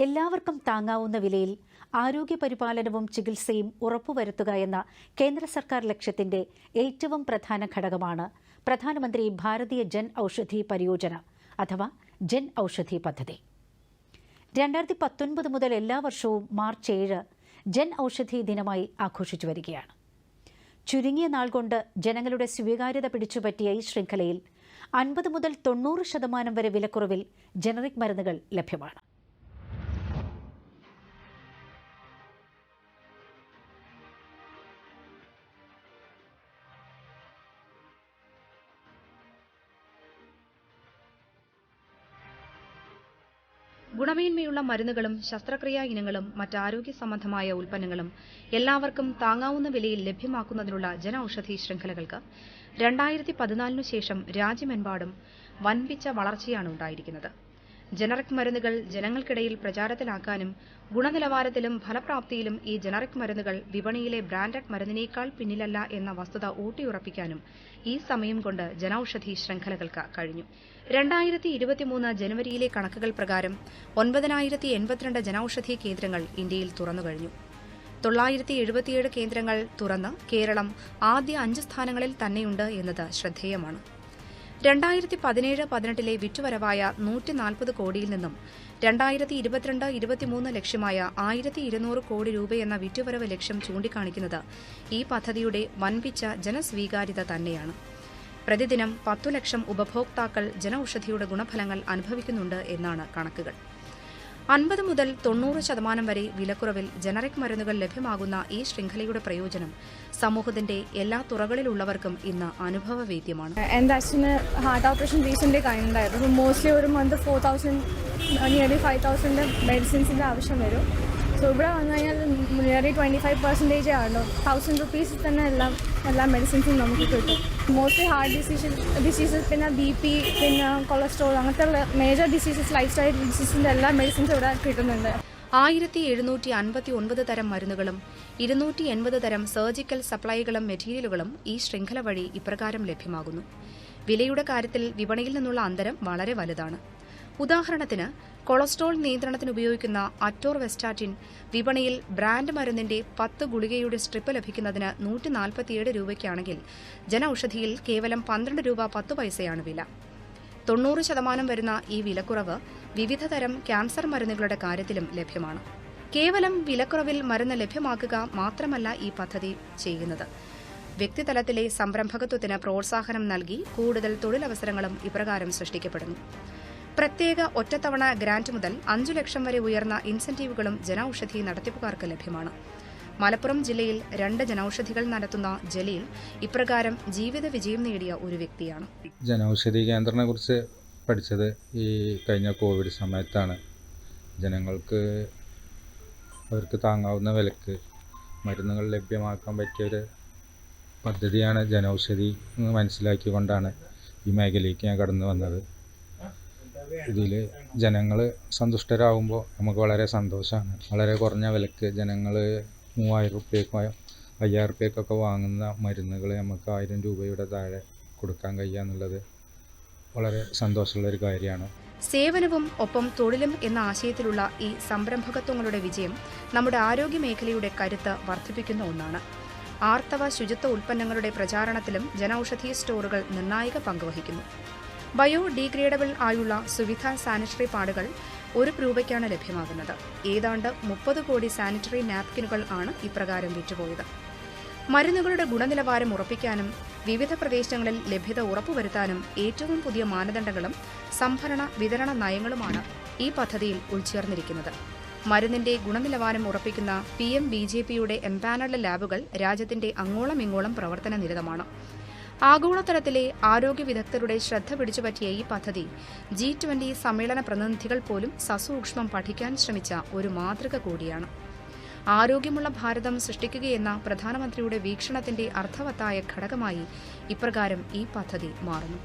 എല്ലാവർക്കും താങ്ങാവുന്ന വിലയിൽ ആരോഗ്യ പരിപാലനവും ചികിത്സയും ഉറപ്പുവരുത്തുക എന്ന കേന്ദ്ര സർക്കാർ ലക്ഷ്യത്തിന്റെ ഏറ്റവും പ്രധാന ഘടകമാണ് പ്രധാനമന്ത്രി ഭാരതീയ ജൻ ഔഷധി പരിയോജന അഥവാ ജൻ ഔഷധി പദ്ധതി. 2019 മുതൽ എല്ലാ വർഷവും മാർച്ച് 7 ജൻ ഔഷധി ദിനമായി ആഘോഷിച്ചു വരികയാണ്. ചുരുങ്ങിയ നാൾ കൊണ്ട് ജനങ്ങളുടെ സ്വീകാര്യത പിടിച്ചുപറ്റിയ ഈ ശൃംഖലയിൽ 50 മുതൽ 90% വരെ വിലക്കുറവിൽ ജനറിക് മരുന്നുകൾ ലഭ്യമാണ്. ഗുണമേന്മയുള്ള മരുന്നുകളും ശസ്ത്രക്രിയാ ഇനങ്ങളും മറ്റാരോഗ്യ സംബന്ധമായ ഉൽപ്പന്നങ്ങളും എല്ലാവർക്കും താങ്ങാവുന്ന വിലയിൽ ലഭ്യമാക്കുന്നതിനുള്ള ജന ഔഷധി ശൃംഖലകൾക്ക് 2014 ശേഷം രാജ്യമെമ്പാടും വൻപിച്ച വളർച്ചയാണ് ഉണ്ടായിരിക്കുന്നത്. ജനറിക് മരുന്നുകൾ ജനങ്ങൾക്കിടയിൽ പ്രചാരത്തിലാക്കാനും ഗുണനിലവാരത്തിലും ഫലപ്രാപ്തിയിലും ഈ ജനറിക് മരുന്നുകൾ വിപണിയിലെ ബ്രാൻഡഡ് മരുന്നിനേക്കാൾ പിന്നിലല്ല എന്ന വസ്തുത ഊട്ടിയുറപ്പിക്കാനും ഈ സമയം കൊണ്ട് ജനൌഷധി ശൃംഖലകൾക്ക് കഴിഞ്ഞു. 2023 ജനുവരിയിലെ കണക്കുകൾ പ്രകാരം 9082 ജനൌഷധി കേന്ദ്രങ്ങൾ ഇന്ത്യയിൽ തുറന്നുകഴിഞ്ഞു. 977 കേന്ദ്രങ്ങൾ തുറന്ന് കേരളം ആദ്യ 5 സ്ഥാനങ്ങളിൽ തന്നെയുണ്ട് എന്നത് ശ്രദ്ധേയമാണ്. 2017-18 വിറ്റുവരവായ 140 കോടിയിൽ നിന്നും 2022-23 ലക്ഷ്യമായ 1200 കോടി രൂപയെന്ന വിറ്റുവരവ് ലക്ഷ്യം ചൂണ്ടിക്കാണിക്കുന്നത് ഈ പദ്ധതിയുടെ വൻപിച്ച ജനസ്വീകാര്യത തന്നെയാണ്. പ്രതിദിനം 10 ലക്ഷം ഉപഭോക്താക്കൾ ജനൌഷധിയുടെ ഗുണഫലങ്ങൾ അനുഭവിക്കുന്നുണ്ട് എന്നാണ് കണക്കുകൾ. 50 മുതൽ 90% വരെ വിലക്കുറവിൽ ജനറിക് മരുന്നുകൾ ലഭ്യമാകുന്ന ഈ ശൃംഖലയുടെ പ്രയോജനം സമൂഹത്തിന്റെ എല്ലാ തുറകളിലുള്ളവർക്കും ഇന്ന് അനുഭവവേദ്യമാണ്. എൻ്റെ അച്ഛന് ഹാർട്ട് ഓപ്പറേഷൻ റീസെൻ്റ് കഴിഞ്ഞിട്ടുണ്ടായിരുന്നു. മോസ്റ്റ്ലി ഒരു മന്ത് 4000 നിയർലി 5000 മെഡിസിൻസിൻ്റെ ആവശ്യം വരും. സോ ഇവിടെ വന്നു കഴിഞ്ഞാൽ നിയർലി 25% ആണല്ലോ. 1000 rupees തന്നെ എല്ലാ മെഡിസിൻസും നമുക്ക് കിട്ടും. മോസ്റ്റ്ലി ഹാർട്ട് ഡിസീസസ് പിന്നെ BP പിന്നെ കൊളസ്ട്രോൾ അങ്ങനത്തെ മേജർ ഡിസീസസ് ലൈഫ് സ്റ്റൈൽ ഡിസീസിൻ്റെ എല്ലാ മെഡിസിൻസും ഇവിടെ കിട്ടുന്നുണ്ട്. 1759 തരം മരുന്നുകളും 280 തരം സർജിക്കൽ സപ്ലൈകളും മെറ്റീരിയലുകളും ഈ ശൃംഖല വഴി ഇപ്രകാരം ലഭ്യമാകുന്നു. വിലയുടെ കാര്യത്തിൽ വിപണിയിൽ നിന്നുള്ള അന്തരം വളരെ വലുതാണ്. ഉദാഹരണത്തിന് കൊളസ്ട്രോൾ നിയന്ത്രണത്തിന് ഉപയോഗിക്കുന്ന അറ്റോർവെസ്റ്റാറ്റിൻ വിപണിയിൽ ബ്രാൻഡ് മരുന്നിന്റെ 10 ഗുളികയുടെ സ്ട്രിപ്പ് ലഭിക്കുന്നതിന് 147 രൂപയ്ക്കാണെങ്കിൽ ജനൌഷധിയിൽ കേവലം 12 രൂപ 10 പൈസയാണ് വില. 90% വരുന്ന ഈ വിലക്കുറവ് വിവിധ തരം ക്യാൻസർ മരുന്നുകളുടെ കാര്യത്തിലും ലഭ്യമാണ്. കേവലം വിലക്കുറവിൽ മരുന്ന് ലഭ്യമാക്കുക മാത്രമല്ല ഈ പദ്ധതി ചെയ്യുന്നത്. വ്യക്തിതലത്തിലെ സംരംഭകത്വത്തിന് പ്രോത്സാഹനം നൽകി കൂടുതൽ തൊഴിലവസരങ്ങളും ഇപ്രകാരം സൃഷ്ടിക്കപ്പെടുന്നു. പ്രത്യേക ഒറ്റത്തവണ ഗ്രാന്റ് മുതൽ 5 ലക്ഷം വരെ ഉയർന്ന ഇൻസെന്റീവുകളും ജനൌഷധി നടത്തിപ്പുകാർക്ക് ലഭ്യമാണ്. മലപ്പുറം ജില്ലയിൽ 2 ജനൌഷധികൾ നടത്തുന്ന ജലീൽ ഇപ്രകാരം ജീവിത വിജയം നേടിയ ഒരു വ്യക്തിയാണ്. ജനൌഷധി കേന്ദ്രത്തെ കുറിച്ച് പഠിച്ചത് ഈ കഴിഞ്ഞ കോവിഡ് സമയത്താണ്. ജനങ്ങൾക്ക് അവർക്ക് താങ്ങാവുന്ന വിലക്ക് മരുന്നുകൾ ലഭ്യമാക്കാൻ പറ്റിയൊരു പദ്ധതിയാണ് ജനൌഷധി എന്ന് മനസ്സിലാക്കിക്കൊണ്ടാണ് ഈ മേഖലയ്ക്ക് ഞാൻ കടന്നു വന്നത്. ഇതിൽ ജനങ്ങൾ സന്തുഷ്ടരാകുമ്പോൾ നമുക്ക് വളരെ സന്തോഷമാണ്. വളരെ കുറഞ്ഞ വിലക്ക് ജനങ്ങൾ 3000 രൂപയ്ക്കോ 5000 രൂപയ്ക്കൊക്കെ വാങ്ങുന്ന മരുന്നുകൾ നമുക്ക് 1000 രൂപയുടെ താഴെ കൊടുക്കാൻ കഴിയുക എന്നുള്ളത് വളരെ സന്തോഷമുള്ളൊരു കാര്യമാണ്. സേവനവും ഒപ്പം തൊഴിലും എന്ന ആശയത്തിലുള്ള ഈ സംരംഭകത്വങ്ങളുടെ വിജയം നമ്മുടെ ആരോഗ്യ മേഖലയുടെ കരുത്ത് വർദ്ധിപ്പിക്കുന്ന ഒന്നാണ്. ആർത്തവ ശുചിത്വ ഉൽപ്പന്നങ്ങളുടെ പ്രചാരണത്തിലും ജനൌഷധി സ്റ്റോറുകൾ നിർണായക പങ്കുവഹിക്കുന്നു. ബയോഡീഗ്രേഡബിൾ ആയുള്ള സുവിധ സാനിറ്ററി പാഡുകൾ 1 രൂപയ്ക്കാണ് ലഭ്യമാകുന്നത്. ഏതാണ്ട് 30 കോടി സാനിറ്ററി നാപ്കിനുകൾ ആണ് ഇപ്രകാരം വിറ്റുപോയത്. മരുന്നുകളുടെ ഗുണനിലവാരം ഉറപ്പിക്കാനും വിവിധ പ്രദേശങ്ങളിൽ ലഭ്യത ഉറപ്പുവരുത്താനും ഏറ്റവും പുതിയ മാനദണ്ഡങ്ങളും സംഭരണ വിതരണ നയങ്ങളുമാണ് ഈ പദ്ധതിയിൽ ഉൾച്ചേർന്നിരിക്കുന്നത്. മരുന്നിന്റെ ഗുണനിലവാരം ഉറപ്പിക്കുന്ന PMBJPയുടെ എംപാനൽഡ് ലാബുകൾ രാജ്യത്തിന്റെ അങ്ങോളം ഇങ്ങോളം പ്രവർത്തന നിരതമാണ്. ആഗോളതലത്തിലെ ആരോഗ്യ വിദഗ്ധരുടെ ശ്രദ്ധ പിടിച്ചുപറ്റിയ ഈ പദ്ധതി G20 സമ്മേളന പ്രതിനിധികൾ പോലും സസൂക്ഷ്മം പഠിക്കാൻ ശ്രമിച്ച ഒരു മാതൃക കൂടിയാണ്. ആരോഗ്യമുള്ള ഭാരതം സൃഷ്ടിക്കുകയെന്ന പ്രധാനമന്ത്രിയുടെ വീക്ഷണത്തിന്റെ അർത്ഥവത്തായ ഘടകമായി ഇപ്രകാരം ഈ പദ്ധതി മാറുന്നു.